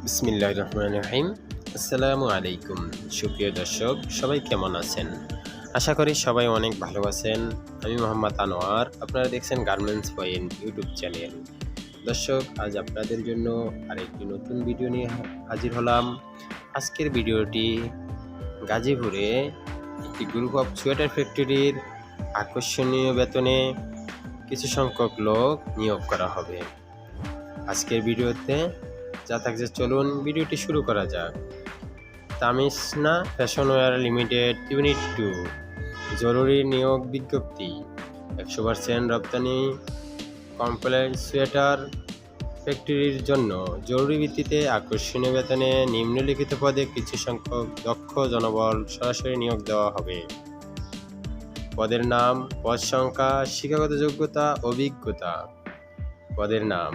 বিসমিল্লাহির রহমানির রহিম। আসসালামু আলাইকুম। সুপ্রিয় দর্শক, সবাই কেমন আছেন? আশা করি সবাই অনেক ভালো আছেন। আমি মোহাম্মদ আনোয়ার, আপনারা দেখছেন গার্মেন্টস পয়েন্ট ইউটিউব চ্যানেল। দর্শক, আজ আপনাদের জন্য আরেকটি নতুন ভিডিও নিয়ে হাজির হলাম। আজকের ভিডিওটি গাজীপুরে একটি গ্রুপ অফ সোয়েটার ফ্যাক্টরির আকর্ষণীয় বেতনে কিছু সংখ্যক লোক নিয়োগ করা হবে। আজকের ভিডিওতে যা থাকছে, চলুন ভিডিওটি শুরু করা যাক। তামিসনা ফ্যাশনওয়্যার লিমিটেড ইউনিট 2 জরুরি নিয়োগ বিজ্ঞপ্তি। 100% রপ্তানি কমপ্লেক্স সোয়েটার ফ্যাক্টরির জন্য জরুরি ভিত্তিতে আকর্ষণীয় বেতনে নিম্নলিখিত পদে কিছু সংখ্যক দক্ষ জনবল সরাসরি নিয়োগ দেওয়া হবে। পদের নাম, পদ সংখ্যা, শিক্ষাগত যোগ্যতা, অভিজ্ঞতা। পদের নাম: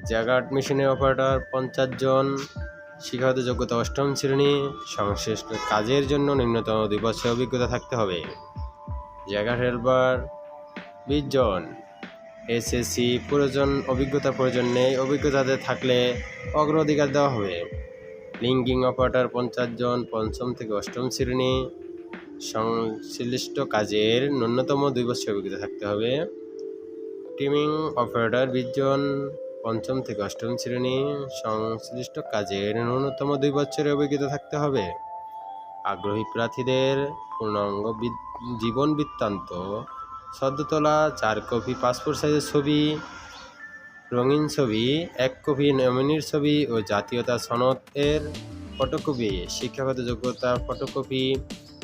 জ্যাগার্ড মেশিনের অপারেটর 50 জন, শিক্ষাগত যোগ্যতা 8ম শ্রেণী, সংশ্লিষ্ট কাজের জন্য ন্যূনতম 2 বছর অভিজ্ঞতা থাকতে হবে। জ্যাগার্ড হেল্পার 20 জন, এসএসসি প্রয়োজন, অভিজ্ঞতা প্রয়োজন নেই, অভিজ্ঞতাতে থাকলে অগ্রাধিকার দেওয়া হবে। লিঙ্কিং অপারেটর 50 জন, 5ম থেকে 8ম শ্রেণী, সংশ্লিষ্ট কাজের ন্যূনতম 2 বছর অভিজ্ঞতা থাকতে হবে। টিমিং অপারেটর 20 জন, 5ম থেকে 8ম শ্রেণী, সংশ্লিষ্ট কাজের ন্যূনতম 2 বছরের অভিজ্ঞতা থাকতে হবে। আগ্রহী প্রার্থীদের পূর্ণাঙ্গ জীবন বৃত্তান্ত, সদ্য তোলা 4 কপি পাসপোর্ট সাইজের ছবি, রঙিন ছবি, 1 কপি নমিনির ছবি ও জাতীয়তা সনদের ফটোকপি, শিক্ষাগত যোগ্যতা ফটোকপি,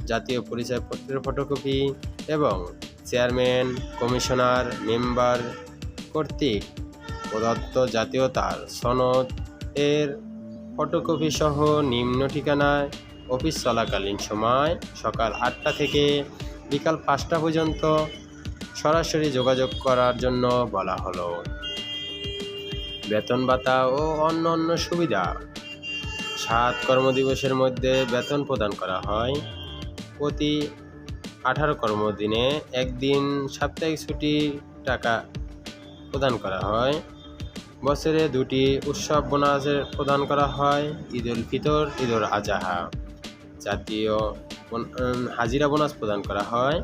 জাতীয় পরিচয়পত্রের ফটোকপি এবং চেয়ারম্যান, কমিশনার, মেম্বার কর্তৃক প্রদত্ত জাতীয়তার সনদ এর ফটোকপি সহ নিম্ন ঠিকানায় অফিস চলাকালীন সময় সকাল 8টা থেকে বিকাল 5টা পর্যন্ত সরাসরি যোগাযোগ করার জন্য বলা হলো। বেতন ভাতা ও অন্যান্য সুবিধা: 7 কর্মদিবসের মধ্যে বেতন প্রদান করা হয়। প্রতি 18 কর্মদিনে একদিন সাপ্তাহিক ছুটি টাকা প্রদান করা হয়। বছরে 2টি উৎসব বোনাস প্রদান করা হয়: ঈদ উল ফিতর, ঈদ উল আজহা। জাতীয় হাজিরা বোনাস প্রদান করা হয়।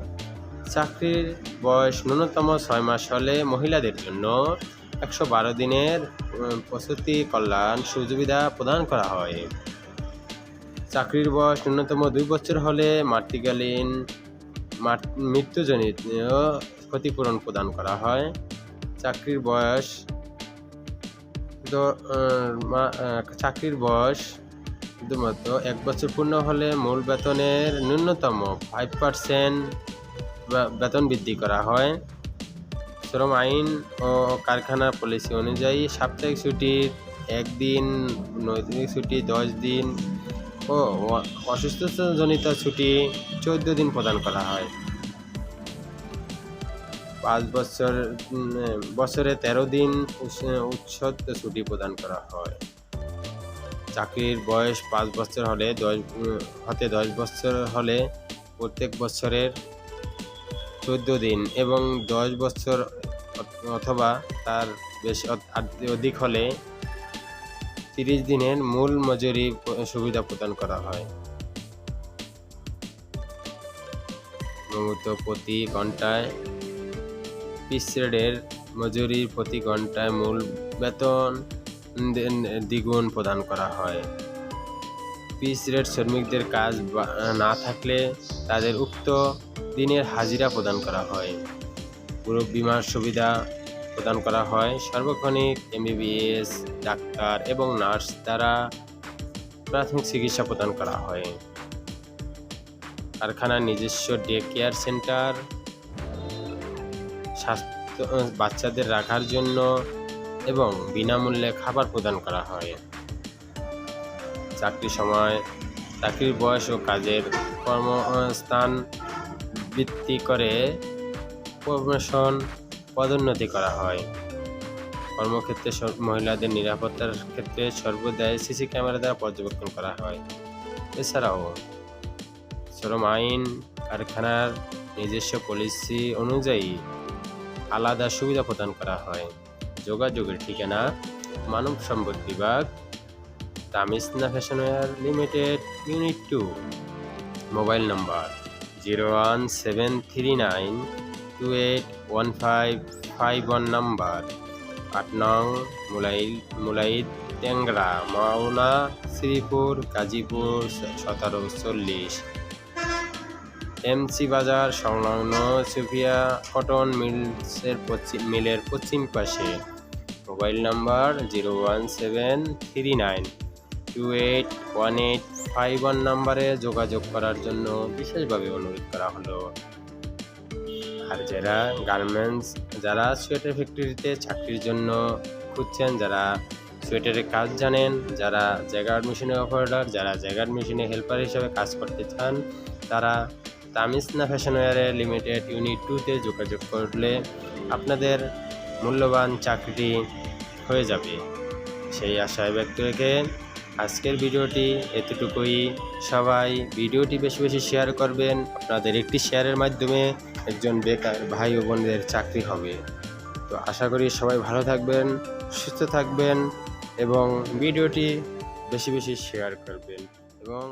চাকরির বয়স ন্যূনতম 6 মাস হলে মহিলাদের জন্য 112 দিনের প্রসূতি কল্যাণ সুবিধা প্রদান করা হয়। চাকরির বয়স ন্যূনতম 2 বছর হলে মাতৃকালীন মৃত্যুজনিত ক্ষতিপূরণ প্রদান করা হয়। চাকরির বয়স শুধুমাত্র 1 বছর পূর্ণ হলে মূল বেতনের ন্যূনতম 5% বেতন বৃদ্ধি করা হয়। শ্রম আইন ও কারখানার পলিসি অনুযায়ী সাপ্তাহিক ছুটির 1 দিন, নৈতিক ছুটি 10 দিন ও অসুস্থতাজনিত ছুটি 14 দিন প্রদান করা হয়। 5 বছরে 13 দিন উৎসব ছুটি প্রদান করা হয়। চাকরির বয়স 5 বছর হতে 10 বছর হলে প্রত্যেক বছরের 14 দিন এবং 10 বছর অথবা তার বেশি অধিক হলে 30 দিনের মূল মজুরি সুবিধা প্রদান করা হয়। প্রতি ঘন্টায় পিস রেটের মজুরি প্রতি ঘন্টায় মূল বেতন দ্বিগুণ প্রদান করা হয়। পিস রেট শ্রমিকদের কাজ না থাকলে তাদের উক্ত দিনের হাজিরা প্রদান করা হয়। গ্রুপ বীমার সুবিধা প্রদান করা হয়। সার্বক্ষণিক এমবিবিএস ডাক্তার এবং নার্স দ্বারা প্রাথমিক চিকিৎসা প্রদান করা হয়। কারখানার নিজস্ব ডে কেয়ার সেন্টার, স্বাস্থ্য বাচ্চাদের রাখার জন্য এবং বিনামূল্যে খাবার প্রদান করা হয়। চাকরির সময়, চাকরির বয়স ও কাজের কর্মস্থান ভিত্তি করে প্রমোশন, পদোন্নতি করা হয়। কর্মক্ষেত্রে মহিলাদের নিরাপত্তার ক্ষেত্রে সর্বদাই সিসি ক্যামেরা দ্বারা পর্যবেক্ষণ করা হয়। এছাড়াও শ্রম আইন, কারখানার নিজস্ব পলিসি অনুযায়ী আলাদা সুবিধা প্রদান করা হয়। যোগাযোগের ঠিকানা: মানব সম্পদ বিভাগ, Tamishna fashionwear limited unit 2। Mobile number 01739281551 number 8 নং মুলাইদ টেংরা মাওনা শ্রীপুর গাজীপুর 1740। এমসি বাজার সংলগ্ন সুফিয়া কটন মিলের পশ্চিম পাশে। মোবাইল নাম্বার 01739281851 নাম্বারে যোগাযোগ করার জন্য বিশেষভাবে অনুরোধ করা হলো। আর যারা সোয়েটার ফ্যাক্টরিতে চাকরির জন্য খুঁজছেন, যারা সোয়েটারের কাজ জানেন, যারা জ্যাগার্ড মেশিনে অপারেটর, যারা জ্যাগার্ড মেশিনে হেল্পার হিসেবে কাজ করতে চান, তারা তামিসনা ফ্যাশনওয়্যার লিমিটেড ইউনিট 2-তে যোগাযোগ করলে আপনাদের মূল্যবান চাকরি হয়ে যাবে। সেই আশায় ব্যক্ত রেখে আজকের ভিডিওটি এতটুকুই। সবাই ভিডিওটি বেশি বেশি শেয়ার করবেন। আপনাদের একটি শেয়ারের মাধ্যমে একজন বেকার ভাই ও বোনদের চাকরি হবে। তো আশা করি সবাই ভালো থাকবেন, সুস্থ থাকবেন এবং ভিডিওটি বেশি বেশি শেয়ার করবেন এবং